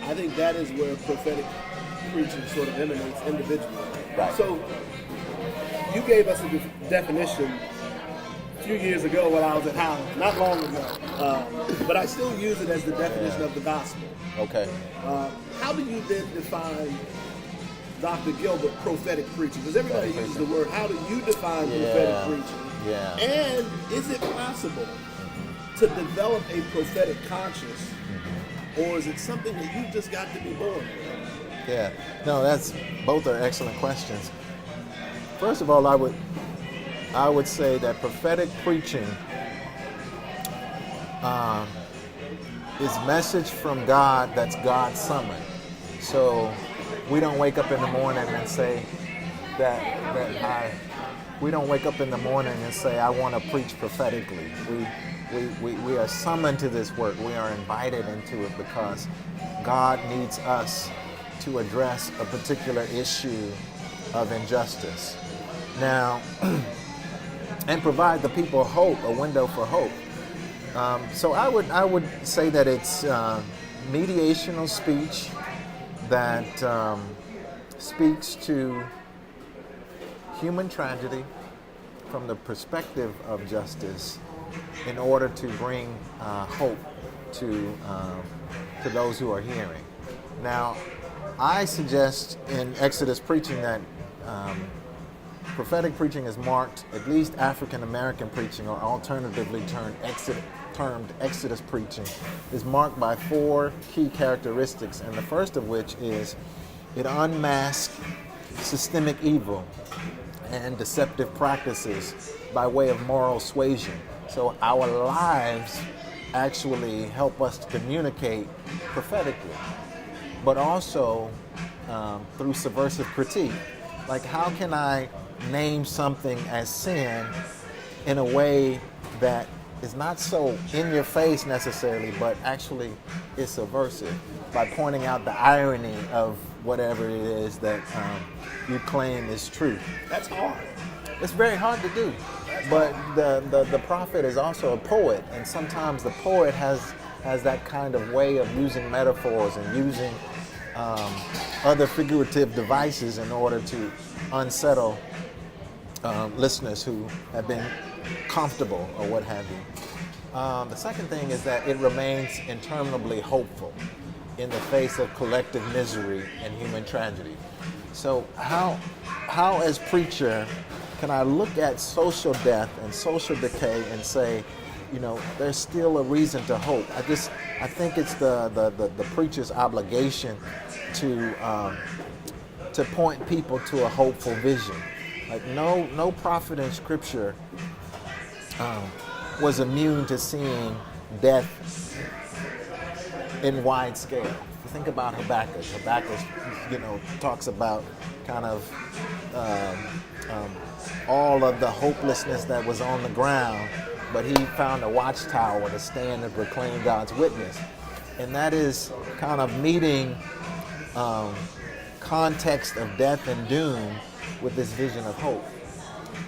I think that is where prophetic preaching sort of emanates individually. Right. So you gave us a definition a few years ago while I was at Howard, not long ago, but I still use it as the definition of the gospel. Okay. How do you then define, Dr. Gilbert, prophetic preaching? Because everybody uses the word. How do you define prophetic preaching? Yeah. And is it possible to develop a prophetic conscience, or is it something that you just got to be born with? Yeah. No, both are excellent questions. First of all, I would say that prophetic preaching is message from God that's God summoned. So we don't wake up in the morning and say we don't wake up in the morning and say, I want to preach prophetically. We are summoned to this work. We are invited into it because God needs us to address a particular issue of injustice. Now, and provide the people hope, a window for hope. So I would say that it's mediational speech that speaks to human tragedy from the perspective of justice in order to bring hope to those who are hearing. Now, I suggest in Exodus preaching that prophetic preaching is marked, at least African American preaching, or alternatively termed Exodus preaching, is marked by 4 key characteristics, and the first of which is it unmasks systemic evil and deceptive practices by way of moral suasion. So our lives actually help us to communicate prophetically, but also through subversive critique. Like, how can I name something as sin in a way that is not so in your face necessarily, but actually is subversive, by pointing out the irony of whatever it is that you claim is true. That's hard. It's very hard to do. But the prophet is also a poet, and sometimes the poet has that kind of way of using metaphors and using other figurative devices in order to unsettle listeners who have been comfortable or what have you. The second thing is that it remains interminably hopeful in the face of collective misery and human tragedy. So how as preacher can I look at social death and social decay and say, there's still a reason to hope? I think it's the preacher's obligation to point people to a hopeful vision. Like no prophet in Scripture was immune to seeing death in wide scale. You think about Habakkuk. Habakkuk, talks about kind of all of the hopelessness that was on the ground, but he found a watchtower to stand and proclaim God's witness. And that is kind of meeting context of death and doom with this vision of hope,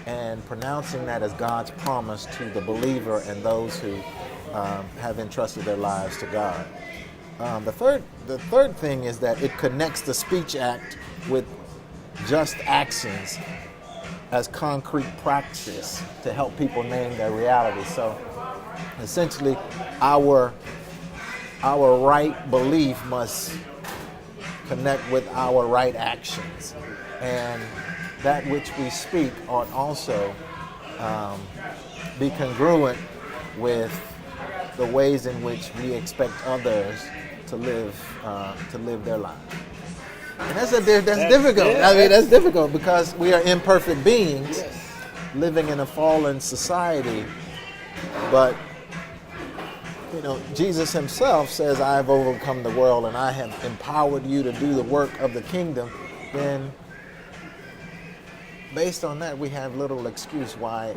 and pronouncing that as God's promise to the believer and those who have entrusted their lives to God. The third thing is that it connects the speech act with just actions as concrete practice to help people name their reality. So essentially, our right belief must connect with our right actions, and that which we speak ought also be congruent with the ways in which we expect others to live their lives. And that's difficult. Yeah, that's difficult because we are imperfect beings living in a fallen society. But Jesus himself says, "I have overcome the world, and I have empowered you to do the work of the kingdom." then based on that, we have little excuse why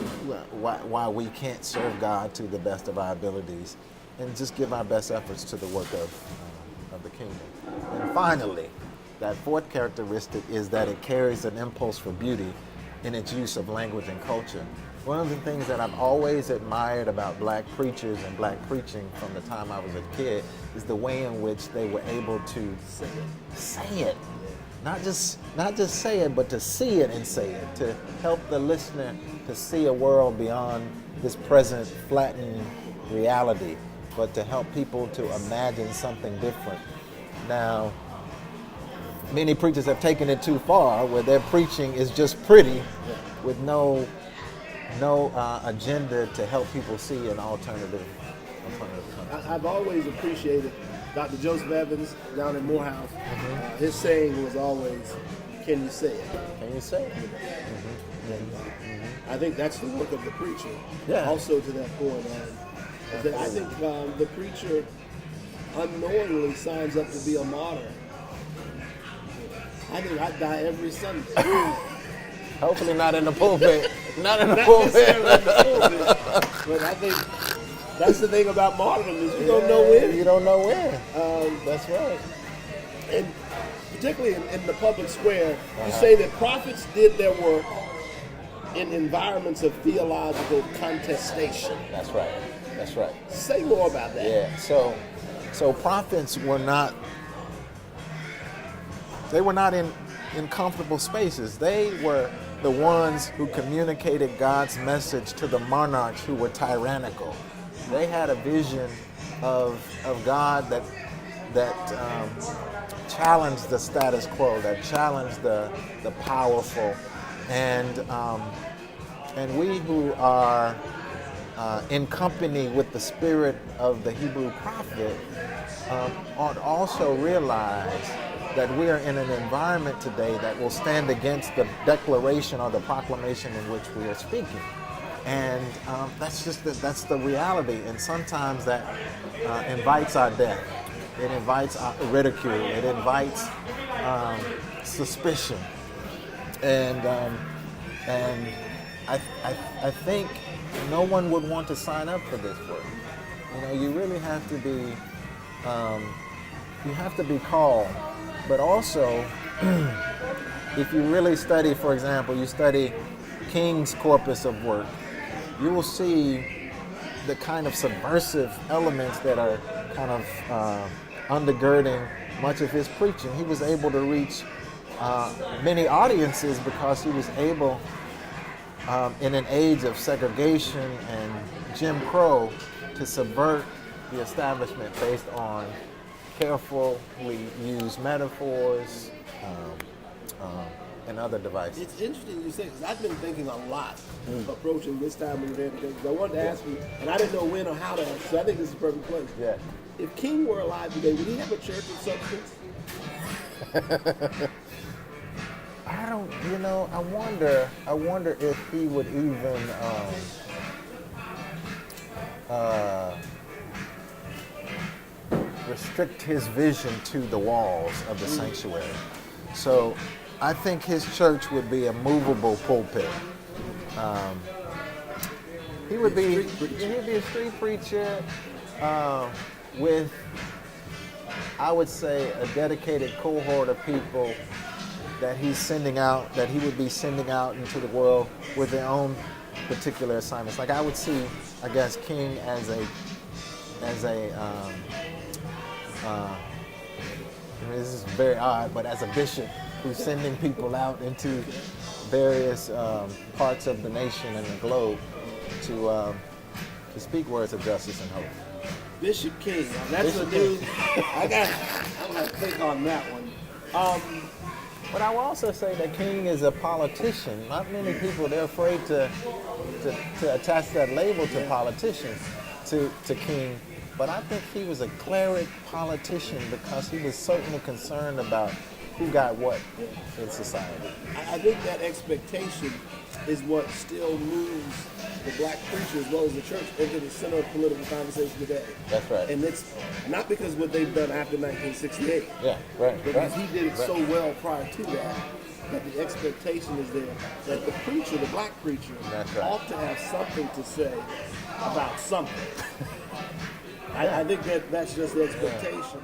we can't serve God to the best of our abilities and just give our best efforts to the work of the kingdom. And finally, that fourth characteristic is that it carries an impulse for beauty in its use of language and culture. One of the things that I've always admired about black preachers and black preaching from the time I was a kid is the way in which they were able to say it. Not just say it, but to see it and say it, to help the listener to see a world beyond this present flattened reality, but to help people to imagine something different. Now, many preachers have taken it too far, where their preaching is just pretty, with no agenda to help people see an alternative country. I've always appreciated Dr. Joseph Evans down in Morehouse. His saying was always, "Can you say it?" Can you say it? I think that's the work of the preacher. Yeah. Also to that point, is that I think the preacher unknowingly signs up to be a martyr. I think I die every Sunday. Hopefully not in the pulpit. Not in the Not pulpit. necessarily in the pulpit, but I think that's the thing about martyrdom is you don't know when. You don't know when. That's right. And particularly in the public square, you say that prophets did their work in environments of theological contestation. That's right. That's right. Say more about that. Yeah. So prophets were not. They were not in comfortable spaces. They were the ones who communicated God's message to the monarchs who were tyrannical. They had a vision of God that challenged the status quo, that challenged the powerful, and we who are in company with the spirit of the Hebrew prophet ought also realize that we are in an environment today that will stand against the declaration or the proclamation in which we are speaking. And that's the reality. And sometimes that invites our death. It invites our ridicule. It invites suspicion. And I think no one would want to sign up for this work. You know, you really have to be called. But also, if you really study, for example, you study King's corpus of work, you will see the kind of subversive elements that are kind of undergirding much of his preaching. He was able to reach many audiences because he was able, in an age of segregation and Jim Crow, to subvert the establishment based on carefully used metaphors and other devices. It's interesting you say, because I've been thinking a lot approaching this time we were here today. I wanted to ask you, and I didn't know when or how to ask, so I think this is the perfect place. Yeah. If King were alive today, would he have a church of substance? I wonder if he would even restrict his vision to the walls of the sanctuary. So I think his church would be a movable pulpit. He'd be a street preacher with, I would say, a dedicated cohort of people that he would be sending out into the world with their own particular assignments. Like I would see, I guess, King as a this is very odd, but as a bishop who's sending people out into various parts of the nation and the globe to speak words of justice and hope. Bishop King. That's Bishop a new. I'm gonna think on that one. But I will also say that King is a politician. Not many people, they're afraid to attach that label to politicians, to King. But I think he was a cleric politician because he was certainly concerned about who got what in society. I think that expectation is what still moves the black preacher as well as the church into the center of political conversation today. That's right. And it's not because what they've done after 1968. Yeah, right. Because right. he did it right. so well prior to that, that the expectation is there that the preacher, the black preacher, That's right. ought to have something to say about something. I think that's just the expectation.